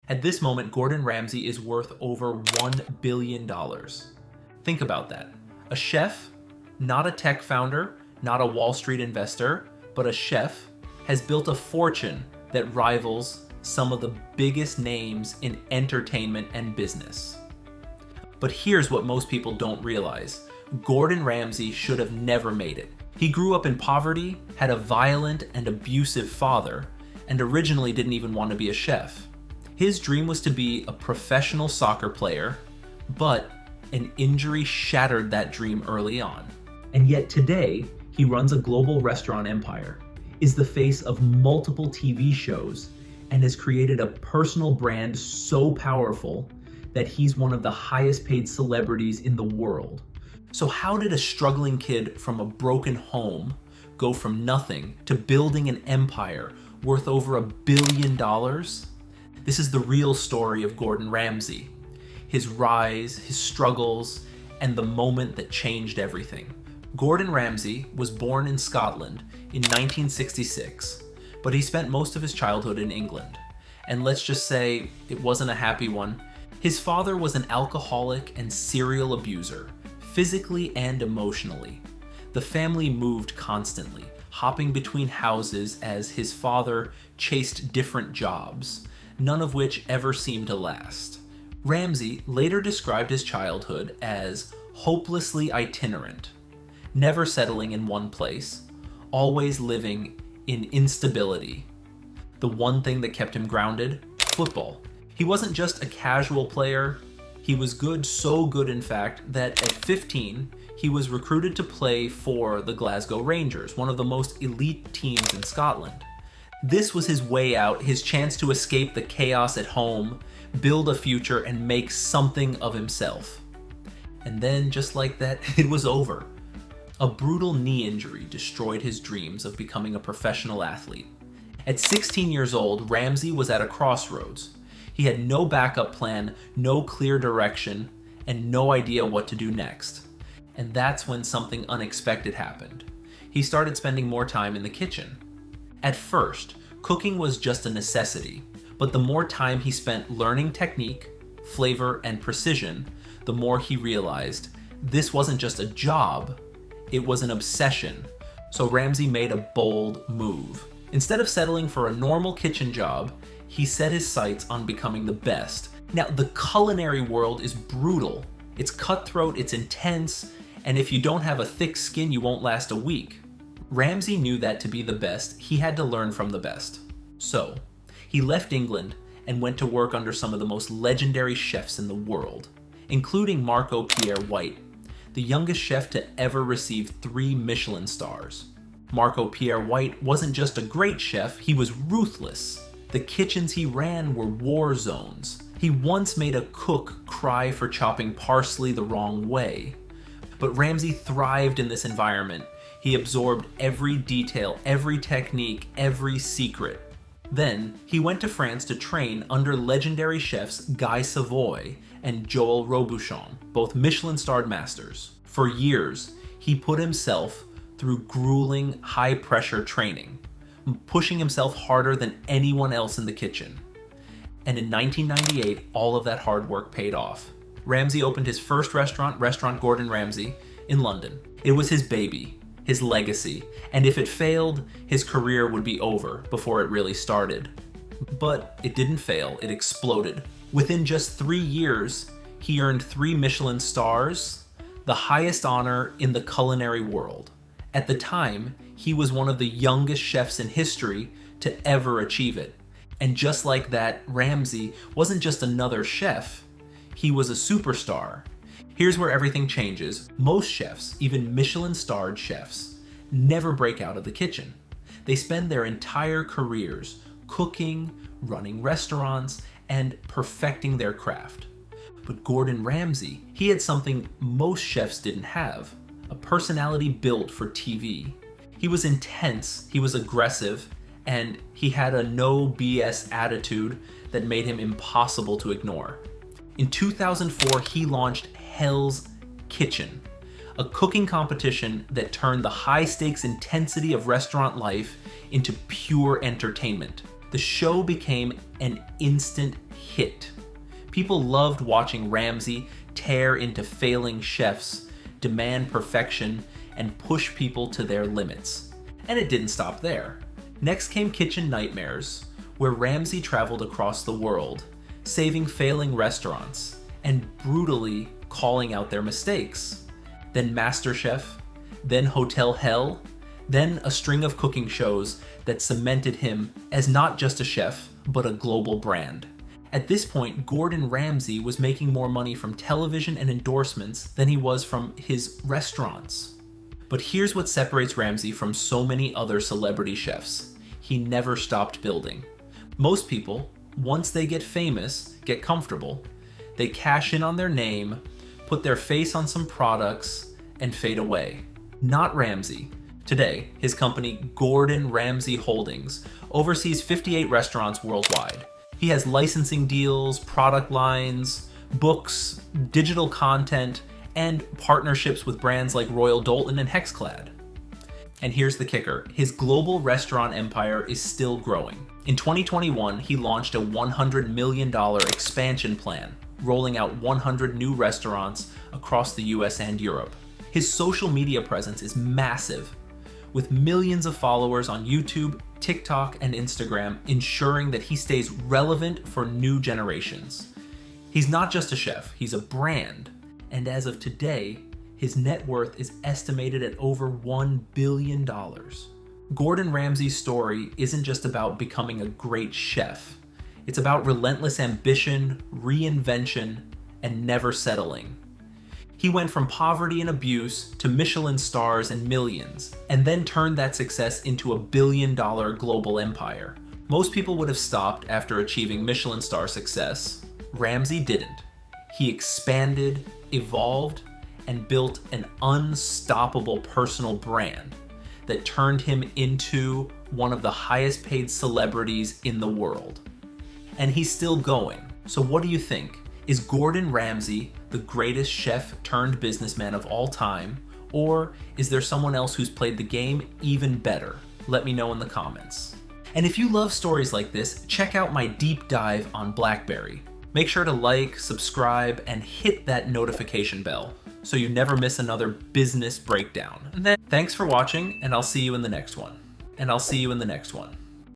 At this moment, Gordon Ramsay is worth over $1 billion. Think about that. A chef, not a tech founder, not a Wall Street investor, but a chef, has built a fortune that rivals some of the biggest names in entertainment and business. But here's what most people don't realize. Gordon Ramsay should have never made it. He grew up in poverty, had a violent and abusive father, and originally didn't even want to be a chef. His dream was to be a professional soccer player, but an injury shattered that dream early on. And yet today, he runs a global restaurant empire, is the face of multiple TV shows, and has created a personal brand so powerful that he's one of the highest paid celebrities in the world. So how did a struggling kid from a broken home go from nothing to building an empire worth over $1 billion? This is the real story of Gordon Ramsay. His rise, his struggles, and the moment that changed everything. Gordon Ramsay was born in Scotland in 1966, but he spent most of his childhood in England. And let's just say it wasn't a happy one. His father was an alcoholic and serial abuser, physically and emotionally. The family moved constantly, hopping between houses as his father chased different jobs, none of which ever seemed to last. Ramsay later described his childhood as hopelessly itinerant, never settling in one place, always living in instability. The one thing that kept him grounded? Football. He wasn't just a casual player, he was good, so good in fact, that at 15, he was recruited to play for the Glasgow Rangers, one of the most elite teams in Scotland. This was his way out, his chance to escape the chaos at home, build a future, and make something of himself. And then, just like that, it was over. A brutal knee injury destroyed his dreams of becoming a professional athlete. At 16 years old, Ramsay was at a crossroads. He had no backup plan, no clear direction, and no idea what to do next. And that's when something unexpected happened. He started spending more time in the kitchen. At first, cooking was just a necessity, but the more time he spent learning technique, flavor, and precision, the more he realized this wasn't just a job, it was an obsession. So Ramsay made a bold move. Instead of settling for a normal kitchen job, he set his sights on becoming the best. Now, the culinary world is brutal. It's cutthroat, it's intense, and if you don't have a thick skin, you won't last a week. Ramsay knew that to be the best, he had to learn from the best. So, he left England and went to work under some of the most legendary chefs in the world, including Marco Pierre White, the youngest chef to ever receive 3 Michelin stars. Marco Pierre White wasn't just a great chef, he was ruthless. The kitchens he ran were war zones. He once made a cook cry for chopping parsley the wrong way. But Ramsay thrived in this environment. He absorbed every detail, every technique, every secret. Then, he went to France to train under legendary chefs Guy Savoy and Joel Robuchon, both Michelin-starred masters. For years, he put himself through grueling, high-pressure training, pushing himself harder than anyone else in the kitchen. And in 1998, all of that hard work paid off. Ramsay opened his first restaurant, Restaurant Gordon Ramsay, in London. It was his baby, his legacy, and if it failed, his career would be over before it really started. But it didn't fail, it exploded. Within just 3 years, he earned 3 Michelin stars, the highest honor in the culinary world. At the time, he was one of the youngest chefs in history to ever achieve it. And just like that, Ramsay wasn't just another chef, he was a superstar. Here's where everything changes. Most chefs, even Michelin-starred chefs, never break out of the kitchen. They spend their entire careers cooking, running restaurants, and perfecting their craft. But Gordon Ramsay, he had something most chefs didn't have, a personality built for TV. He was intense, he was aggressive, and he had a no BS attitude that made him impossible to ignore. In 2004, he launched Hell's Kitchen, a cooking competition that turned the high-stakes intensity of restaurant life into pure entertainment. The show became an instant hit. People loved watching Ramsay tear into failing chefs, demand perfection, and push people to their limits. And it didn't stop there. Next came Kitchen Nightmares, where Ramsay traveled across the world, saving failing restaurants and brutally calling out their mistakes. Then MasterChef, then Hotel Hell, then a string of cooking shows that cemented him as not just a chef, but a global brand. At this point, Gordon Ramsay was making more money from television and endorsements than he was from his restaurants. But here's what separates Ramsay from so many other celebrity chefs. He never stopped building. Most people, once they get famous, get comfortable, they cash in on their name, put their face on some products, and fade away. Not Ramsay. Today, his company, Gordon Ramsay Holdings, oversees 58 restaurants worldwide. He has licensing deals, product lines, books, digital content, and partnerships with brands like Royal Doulton and Hexclad. And here's the kicker, his global restaurant empire is still growing. In 2021, he launched a $100 million expansion plan, rolling out 100 new restaurants across the US and Europe. His social media presence is massive, with millions of followers on YouTube, TikTok, and Instagram, ensuring that he stays relevant for new generations. He's not just a chef, he's a brand, and as of today, his net worth is estimated at over $1 billion. Gordon Ramsay's story isn't just about becoming a great chef. It's about relentless ambition, reinvention, and never settling. He went from poverty and abuse to Michelin stars and millions, and then turned that success into a billion-dollar global empire. Most people would have stopped after achieving Michelin star success. Ramsay didn't. He expanded, evolved, and built an unstoppable personal brand that turned him into one of the highest paid celebrities in the world. And he's still going. So what do you think? Is Gordon Ramsay the greatest chef turned businessman of all time? Or is there someone else who's played the game even better? Let me know in the comments. And if you love stories like this, check out my deep dive on BlackBerry. Make sure to like, subscribe, and hit that notification bell so you never miss another business breakdown. And then thanks for watching, and I'll see you in the next one.